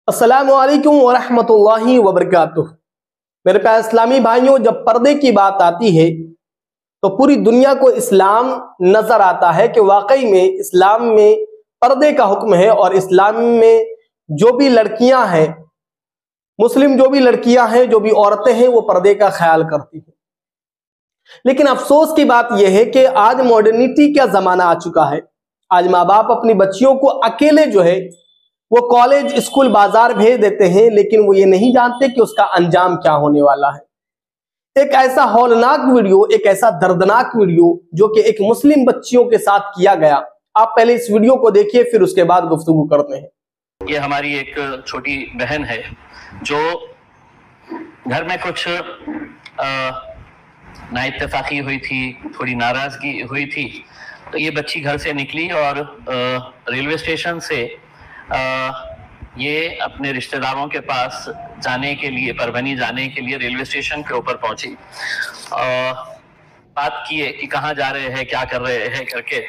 अस्सलामुअलैकुम वरहमतुल्लाहि वबरकातुह। मेरे प्यारे इस्लामी भाइयों, जब पर्दे की बात आती है तो पूरी दुनिया को इस्लाम नजर आता है कि वाकई में इस्लाम में पर्दे का हुक्म है और इस्लाम में जो भी लड़कियां हैं, मुस्लिम जो भी लड़कियां हैं, जो भी औरतें हैं, वो पर्दे का ख्याल करती हैं। लेकिन अफसोस की बात यह है कि आज मॉडर्निटी का जमाना आ चुका है। आज माँ बाप अपनी बच्चियों को अकेले जो है वो कॉलेज, स्कूल, बाजार भेज देते हैं, लेकिन वो ये नहीं जानते कि उसका अंजाम क्या होने वाला है। एक ऐसा हौलनाक वीडियो, एक ऐसा दर्दनाक वीडियो जो कि एक मुस्लिम बच्चियों के साथ किया गया, आप पहले इस वीडियो को देखिए, फिर उसके बाद गुफ्तगू करते हैं। ये हमारी एक छोटी बहन है जो घर में कुछ नाइत्तेफाकी हुई थी, थोड़ी नाराजगी हुई थी, तो ये बच्ची घर से निकली और रेलवे स्टेशन से ये अपने रिश्तेदारों के पास जाने के लिए, परभनी जाने के लिए रेलवे स्टेशन के ऊपर पहुंची। बात किए कि कहाँ जा रहे हैं, क्या कर रहे हैं करके,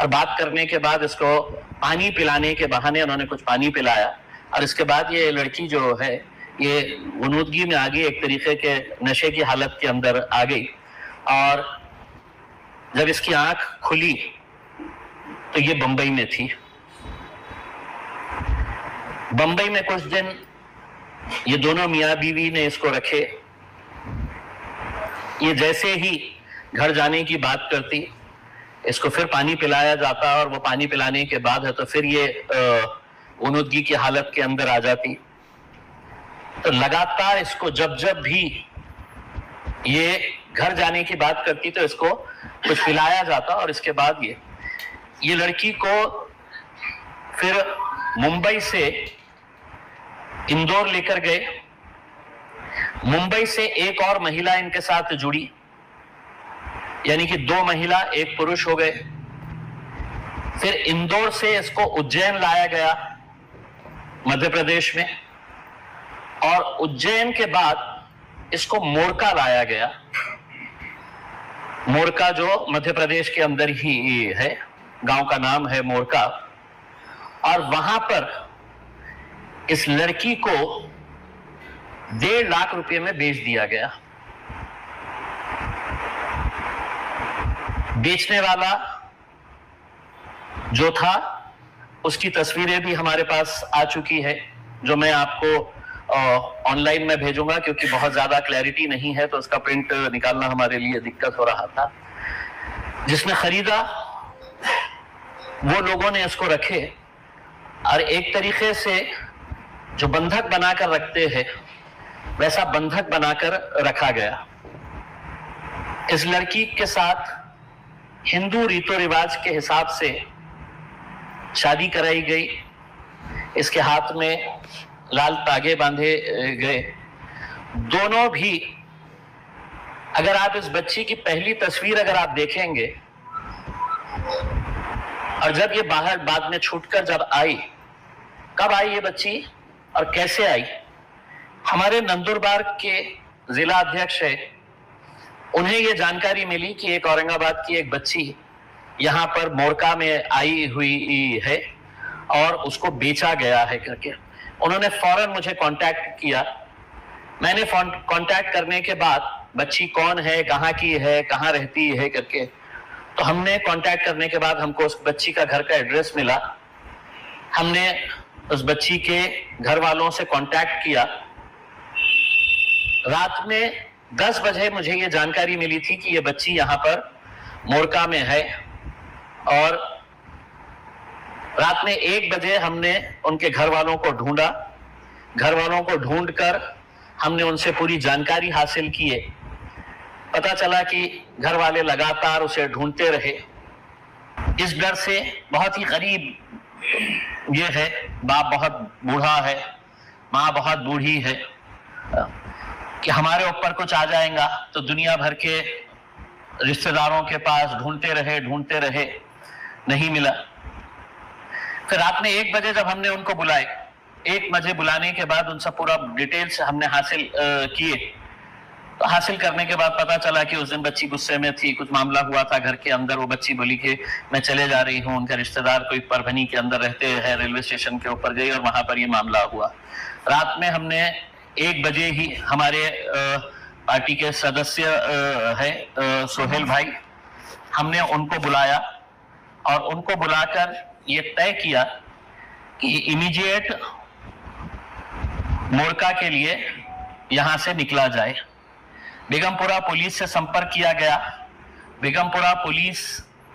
और बात करने के बाद इसको पानी पिलाने के बहाने उन्होंने कुछ पानी पिलाया और इसके बाद ये लड़की जो है ये गुनूदगी में आ गई, एक तरीके के नशे की हालत के अंदर आ गई। और जब इसकी आंख खुली तो ये बंबई में थी। बंबई में कुछ दिन ये दोनों मियाँ बीवी ने इसको रखे। ये जैसे ही घर जाने की बात करती, इसको फिर पानी पिलाया जाता और वो पानी पिलाने के बाद है तो फिर ये गुनूदगी की हालत के अंदर आ जाती। तो लगातार इसको जब जब भी ये घर जाने की बात करती तो इसको कुछ पिलाया जाता और इसके बाद ये लड़की को फिर मुंबई से इंदौर लेकर गए। मुंबई से एक और महिला इनके साथ जुड़ी, यानी कि दो महिला एक पुरुष हो गए। फिर इंदौर से इसको उज्जैन लाया गया, मध्य प्रदेश में, और उज्जैन के बाद इसको मोरका लाया गया। मोरका जो मध्य प्रदेश के अंदर ही है, गांव का नाम है मोरका। और वहां पर इस लड़की को 1.5 लाख रुपए में बेच दिया गया। बेचने वाला जो था उसकी तस्वीरें भी हमारे पास आ चुकी है, जो मैं आपको ऑनलाइन में भेजूंगा, क्योंकि बहुत ज्यादा क्लैरिटी नहीं है तो उसका प्रिंट निकालना हमारे लिए दिक्कत हो रहा था। जिसने खरीदा वो लोगों ने इसको रखे और एक तरीके से जो बंधक बनाकर रखते हैं वैसा बंधक बनाकर रखा गया। इस लड़की के साथ हिंदू रीतो रिवाज के हिसाब से शादी कराई गई। इसके हाथ में लाल तागे बांधे गए। दोनों भी, अगर आप इस बच्ची की पहली तस्वीर अगर आप देखेंगे, और जब ये बाहर बाद में छूटकर जब आई, कब आई ये बच्ची और कैसे आई, हमारे नंदुरबार के जिला अध्यक्ष है, उन्हें ये जानकारी मिली कि एक औरंगाबाद की एक बच्ची यहाँ पर मोरका में आई हुई है और उसको बेचा गया है करके। उन्होंने फौरन मुझे कांटेक्ट किया। मैंने कांटेक्ट करने के बाद बच्ची कौन है, कहाँ की है, कहाँ रहती है करके, तो हमने कांटेक्ट करने के बाद हमको उस बच्ची का घर का एड्रेस मिला। हमने उस बच्ची के घर वालों से कांटेक्ट किया। रात में 10 बजे मुझे ये जानकारी मिली थी कि ये बच्ची यहाँ पर मोरका में है, और रात में 1 बजे हमने उनके घर वालों को ढूंढा। घर वालों को ढूंढकर हमने उनसे पूरी जानकारी हासिल की है। पता चला कि घर वाले लगातार उसे ढूंढते रहे। इस डर से बहुत ही गरीब ये है, बाप बहुत बूढ़ा है, माँ बहुत बूढ़ी है, कि हमारे ऊपर कुछ आ जाएगा, तो दुनिया भर के रिश्तेदारों के पास ढूंढते रहे, नहीं मिला। फिर रात में 1 बजे जब हमने उनको बुलाए, 1 बजे बुलाने के बाद उनसे पूरा डिटेल्स हमने हासिल किए, तो हासिल करने के बाद पता चला कि उस दिन बच्ची गुस्से में थी, कुछ मामला हुआ था घर के अंदर। वो बच्ची बोली कि मैं चले जा रही हूँ, उनका रिश्तेदार कोई परभनी के अंदर रहते हैं, रेलवे स्टेशन के ऊपर गई और वहां पर ये मामला हुआ। रात में हमने 1 बजे ही हमारे पार्टी के सदस्य है सोहेल भाई, हमने उनको बुलाया और उनको बुलाकर ये तय किया कि इमीडिएट मोरका के लिए यहां से निकला जाए। बेगमपुरा पुलिस से संपर्क किया गया। बेगमपुरा पुलिस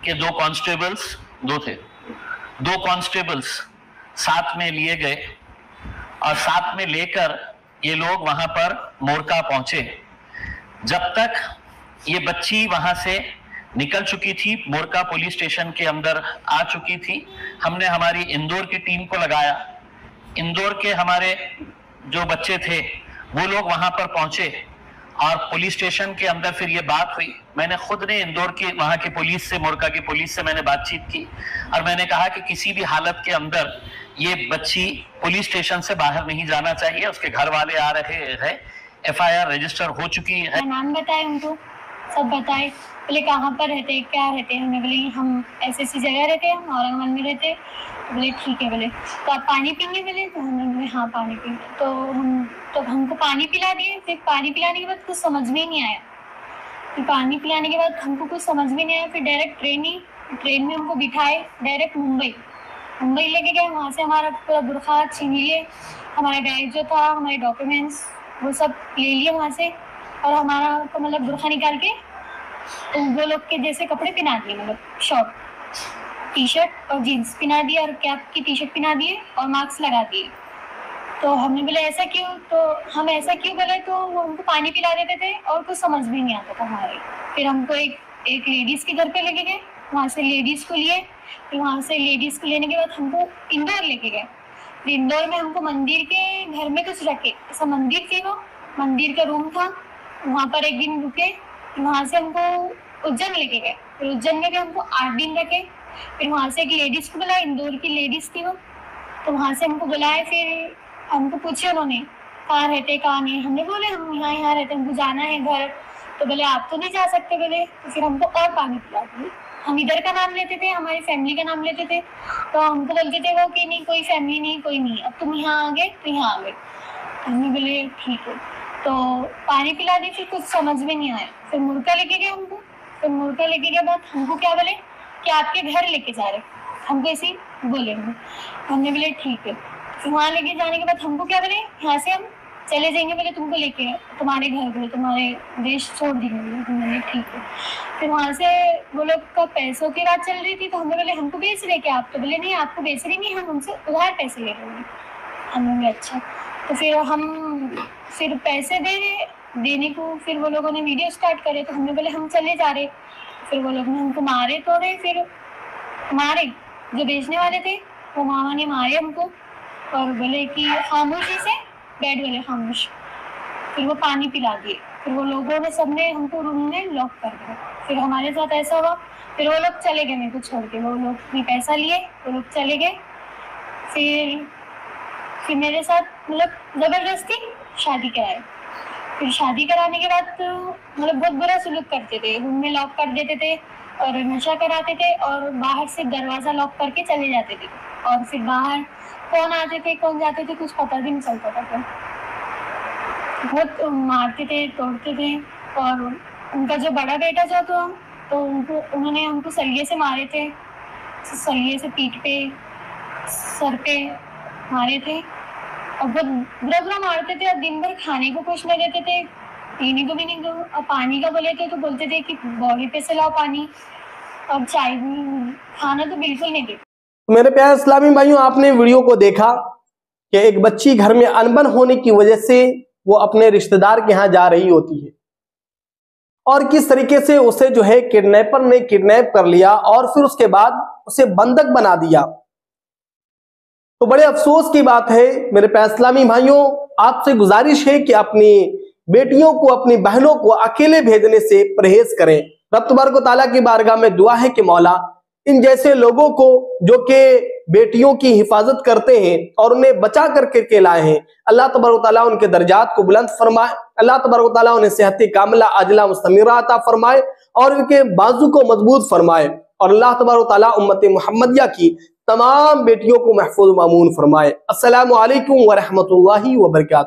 के 2 कांस्टेबल्स, 2 थे, 2 कांस्टेबल्स साथ में लिए गए और साथ में लेकर ये लोग वहां पर मोरका पहुंचे। जब तक ये बच्ची वहां से निकल चुकी थी, मोरका पुलिस स्टेशन के अंदर आ चुकी थी, हमने हमारी इंदौर की टीम को लगाया। इंदौर के हमारे जो बच्चे थे वो लोग वहां पर पहुंचे और पुलिस स्टेशन के अंदर फिर ये बात हुई। मैंने खुद ने इंदौर की वहां की पुलिस से, मोरका की पुलिस से मैंने बातचीत की और मैंने कहा कि किसी भी हालत के अंदर ये बच्ची पुलिस स्टेशन से बाहर नहीं जाना चाहिए। उसके घर वाले आ रहे हैं, FIR रजिस्टर हो चुकी है। नाम बताए उनको, सब बताए। बोले कहाँ पर रहते, क्या रहते? हमने बोले हम ऐसी जगह रहते हैं, हम औरंगाबाद में रहते। तो बोले ठीक है। बोले तो आप पानी पीएंगे? बोले तो हमने बोले हाँ पानी पी। तो हमको पानी पिला दिए। फिर पानी पिलाने के बाद कुछ समझ में ही नहीं आया। फिर पानी पिलाने के बाद हमको कुछ समझ में नहीं आया। फिर डायरेक्ट ट्रेन में हमको बिठाए, डायरेक्ट मुंबई लेके गए। वहाँ से हमारा पूरा बुरखा छीन लिए, हमारा बैग जो था, हमारे डॉक्यूमेंट्स वो सब ले लिए वहाँ से, और हमारा तो मतलब बुरखा निकाल के तो वो लोग के जैसे कपड़े पहना दिए, मतलब शॉर्ट टी-शर्ट और जीन्स पहना दिए और कैप की टी-शर्ट पहना दिए और मास्क लगा दिए। तो हमने बोले ऐसा क्यों? तो हम ऐसा क्यों बोले तो वो हमको पानी पिला देते थे और कुछ समझ भी नहीं आता था हमारे। फिर हमको एक लेडीज़ के घर पे लेके गए, वहाँ से लेडीज़ को लिए। फिर वहाँ से लेडीज़ को लेने के बाद हमको इंदौर लेके गए। फिर इंदौर में हमको मंदिर के घर में कुछ रखे, ऐसा मंदिर थी, वो मंदिर का रूम था, वहाँ पर एक दिन रुके। वहाँ से हमको उज्जैन लेके गए। फिर उज्जैन में भी हमको 8 दिन रखे। फिर वहाँ से एक लेडीज़ को बुलाया, इंदौर की लेडीज़ थी वो, तो वहाँ से हमको बुलाया। फिर हमको पूछे उन्होंने कहाँ रहते कहाँ नहीं। हमने बोले हम यहाँ रहते, हमको जाना है घर। तो बोले आप तो नहीं जा सकते। बोले तो फिर हमको और पानी पिला दिए। हम इधर का नाम लेते थे, हमारी फैमिली का नाम लेते थे, तो हमको बोलते थे वो कि नहीं कोई फैमिली नहीं, कोई नहीं, अब तुम यहाँ आ गए तो यहाँ आ गए। हमने बोले ठीक है। तो पानी पिला दी। फिर कुछ समझ में नहीं आया। फिर मुर्गा लेके गए हमको। फिर मुर्गा लेके गए बाद हमको क्या बोले कि आपके घर लेके जा रहे, हमको ऐसे ही बोले। हमने बोले ठीक है। फिर वहाँ लेके जाने के बाद हमको क्या बोले, यहाँ से हम चले जाएंगे, बोले तुमको लेके तुम्हारे घर बोले तुम्हारे देश छोड़ देंगे। हमने ठीक है। फिर वहाँ से वो लोग का पैसों की बात चल रही थी, तो हमने बोले हमको बेच रहे क्या आप? तो बोले नहीं आपको बेच रही नहीं, हम हमसे उधार पैसे ले रहे हैं। हमने बोले अच्छा। तो फिर हम पैसे देने को फिर वो लोगों ने वीडियो स्टार्ट करे, तो हमने बोले हम चले जा रहे। फिर वो लोग ने हमको मारे तोड़े। फिर मारे जो बेचने वाले थे वो मामा ने मारे हमको और बोले कि खामोशी से बैठ, बोले खामोश। फिर वो पानी पिला दिए। फिर वो लोगों ने सबने हमको रूम में लॉक कर दिया। फिर हमारे साथ ऐसा हुआ। फिर वो लोग चले गए मेरे को छोड़ के। वो लोग ने पैसा लिए, वो लोग चले गए। फिर मेरे साथ मतलब ज़बरदस्ती शादी कराए। फिर शादी कराने के बाद तो मतलब बहुत बुरा सलूक करते थे, रूम में लॉक कर देते थे और नशा कराते थे और बाहर से दरवाज़ा लॉक करके चले जाते थे। और फिर बाहर कौन आते थे कौन जाते थे कुछ पता भी नहीं चलता था। फिर बहुत मारते थे, तोड़ते थे। और उनका जो बड़ा बेटा जो था तो उन्होंने हमको सलिए से मारे थे, सलिए से पीठ पे, सर पे मारे थे और बहुत बुरा मारते थे। और दिन भर खाने को कुछ नहीं देते थे, पीने को भी नहीं। और पानी का बोले थे तो बोलते थे कि बॉडी पे से लाओ पानी, और चाय भी, खाना तो बिल्कुल नहीं देते। मेरे प्यारे इस्लामी भाइयों, आपने वीडियो को देखा कि एक बच्ची घर में अनबन होने की वजह से वो अपने रिश्तेदार के यहाँ जा रही होती है और किस तरीके से उसे जो है किडनैपर ने किडनैप कर लिया और फिर उसके बाद उसे बंधक बना दिया। तो बड़े अफसोस की बात है मेरे प्यारे इस्लामी भाइयों, आपसे गुजारिश है कि अपनी बेटियों को, अपनी बहनों को अकेले भेजने से परहेज करें। रब तबारक व तआला की बारगाह में दुआ है कि मौला इन जैसे लोगों को जो कि बेटियों की हिफाजत करते हैं और उन्हें बचा करके लाए हैं, अल्लाह तबारक व तआला उनके दर्जात को बुलंद फरमाए। अल्लाह तबारक व तआला उन्हें सेहत कामिला आजिला मुस्तमिरा अता फरमाए और उनके बाजू को मजबूत फरमाए। और अल्लाह तबारक व तआला उम्मत मुहम्मदिया की तमाम बेटियों को महफूज मामून फरमाए। अस्सलामु अलैकुम व रहमतुल्लाहि व बरकातुहू।